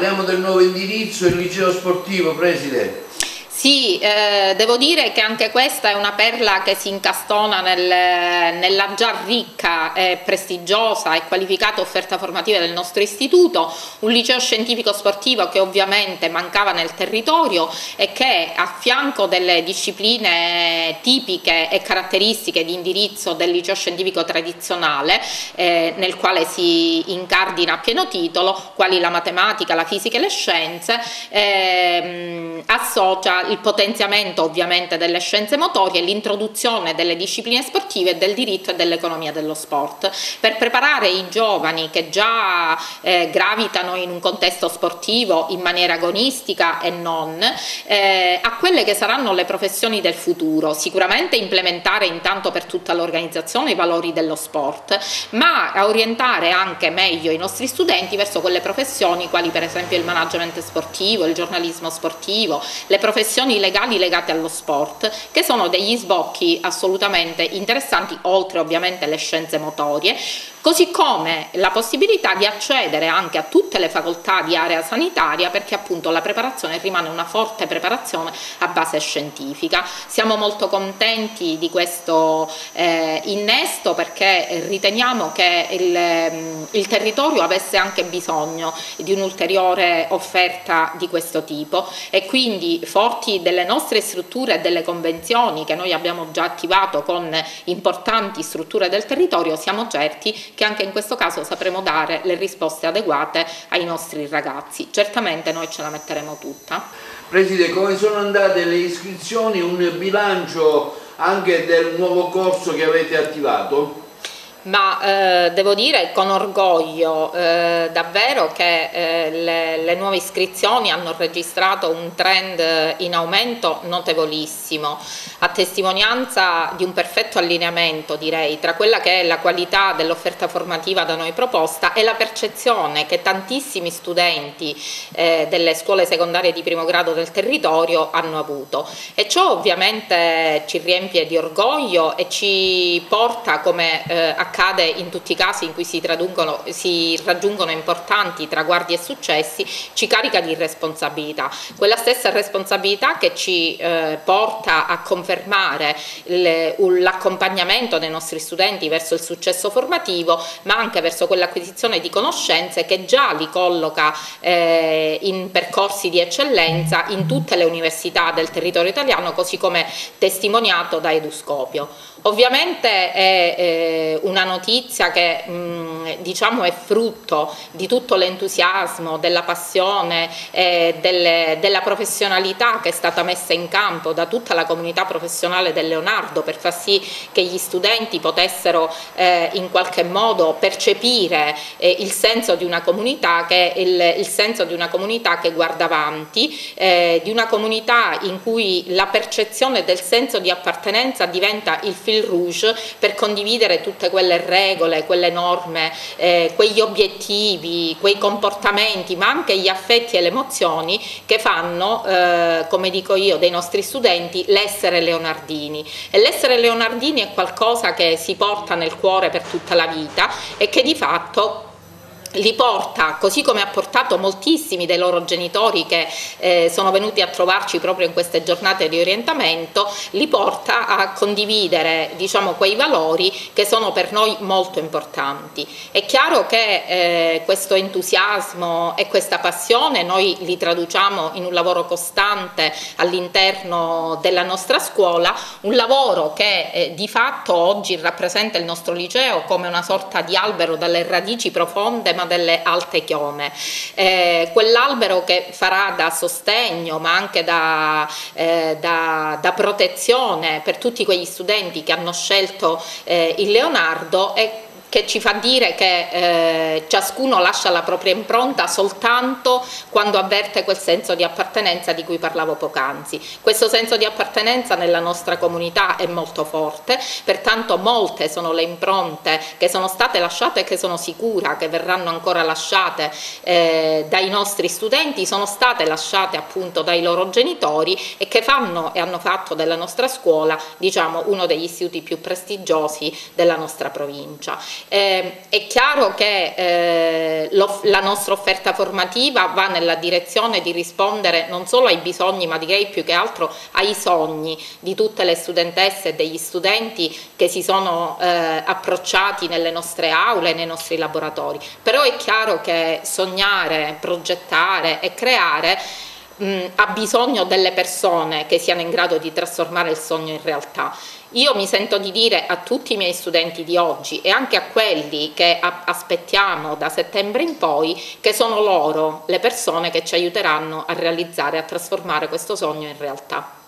Parliamo del nuovo indirizzo, il liceo sportivo, preside. Sì, devo dire che anche questa è una perla che si incastona nella già ricca, prestigiosa e qualificata offerta formativa del nostro istituto, un liceo scientifico sportivo che ovviamente mancava nel territorio e che a fianco delle discipline tipiche e caratteristiche di indirizzo del liceo scientifico tradizionale, nel quale si incardina a pieno titolo, quali la matematica, la fisica e le scienze, associa il potenziamento ovviamente delle scienze motorie e l'introduzione delle discipline sportive e del diritto e dell'economia dello sport, per preparare i giovani che già gravitano in un contesto sportivo in maniera agonistica e non, a quelle che saranno le professioni del futuro. Sicuramente implementare intanto per tutta l'organizzazione i valori dello sport, ma a orientare anche meglio i nostri studenti verso quelle professioni quali per esempio il management sportivo, il giornalismo sportivo, le professioni legali legate allo sport, che sono degli sbocchi assolutamente interessanti, oltre ovviamente alle scienze motorie, così come la possibilità di accedere anche a tutte le facoltà di area sanitaria, perché appunto la preparazione rimane una forte preparazione a base scientifica. Siamo molto contenti di questo innesto, perché riteniamo che il territorio avesse anche bisogno di un'ulteriore offerta di questo tipo, e quindi forti delle nostre strutture e delle convenzioni che noi abbiamo già attivato con importanti strutture del territorio, siamo certi che anche in questo caso sapremo dare le risposte adeguate ai nostri ragazzi. Certamente noi ce la metteremo tutta. Preside, come sono andate le iscrizioni? Un bilancio anche del nuovo corso che avete attivato? Ma devo dire con orgoglio davvero che le nuove iscrizioni hanno registrato un trend in aumento notevolissimo, a testimonianza di un perfetto allineamento, direi, tra quella che è la qualità dell'offerta formativa da noi proposta e la percezione che tantissimi studenti delle scuole secondarie di primo grado del territorio hanno avuto, e ciò ovviamente ci riempie di orgoglio e ci porta, come accade in tutti i casi in cui si raggiungono importanti traguardi e successi, ci carica di responsabilità, quella stessa responsabilità che ci porta a confermare l'accompagnamento dei nostri studenti verso il successo formativo, ma anche verso quell'acquisizione di conoscenze che già li colloca in percorsi di eccellenza in tutte le università del territorio italiano, così come testimoniato da Eduscopio. Ovviamente è una notizia che diciamo è frutto di tutto l'entusiasmo, della passione, della professionalità che è stata messa in campo da tutta la comunità professionale del Leonardo, per far sì che gli studenti potessero in qualche modo percepire il senso di una comunità che è il senso di una comunità che guarda avanti, di una comunità in cui la percezione del senso di appartenenza diventa il fil rouge per condividere tutte quelle regole, quelle norme, quegli obiettivi, quei comportamenti, ma anche gli affetti e le emozioni che fanno, come dico io, dei nostri studenti l'essere leonardini. E l'essere leonardini è qualcosa che si porta nel cuore per tutta la vita e che di fatto li porta, così come ha portato moltissimi dei loro genitori che sono venuti a trovarci proprio in queste giornate di orientamento, li porta a condividere, diciamo, quei valori che sono per noi molto importanti. È chiaro che questo entusiasmo e questa passione noi li traduciamo in un lavoro costante all'interno della nostra scuola, un lavoro che di fatto oggi rappresenta il nostro liceo come una sorta di albero dalle radici profonde ma delle alte chiome, quell'albero che farà da sostegno ma anche da protezione per tutti quegli studenti che hanno scelto il Leonardo, e che ci fa dire che ciascuno lascia la propria impronta soltanto quando avverte quel senso di appartenenza di cui parlavo poc'anzi. Questo senso di appartenenza nella nostra comunità è molto forte, pertanto molte sono le impronte che sono state lasciate e che sono sicura che verranno ancora lasciate dai nostri studenti, sono state lasciate appunto dai loro genitori e che fanno e hanno fatto della nostra scuola, diciamo, uno degli istituti più prestigiosi della nostra provincia. È chiaro che la nostra offerta formativa va nella direzione di rispondere non solo ai bisogni, ma direi più che altro ai sogni di tutte le studentesse e degli studenti che si sono approcciati nelle nostre aule, nei nostri laboratori. Però è chiaro che sognare, progettare e creare ha bisogno delle persone che siano in grado di trasformare il sogno in realtà. Io mi sento di dire a tutti i miei studenti di oggi e anche a quelli che aspettiamo da settembre in poi, che sono loro le persone che ci aiuteranno a realizzare, a trasformare questo sogno in realtà.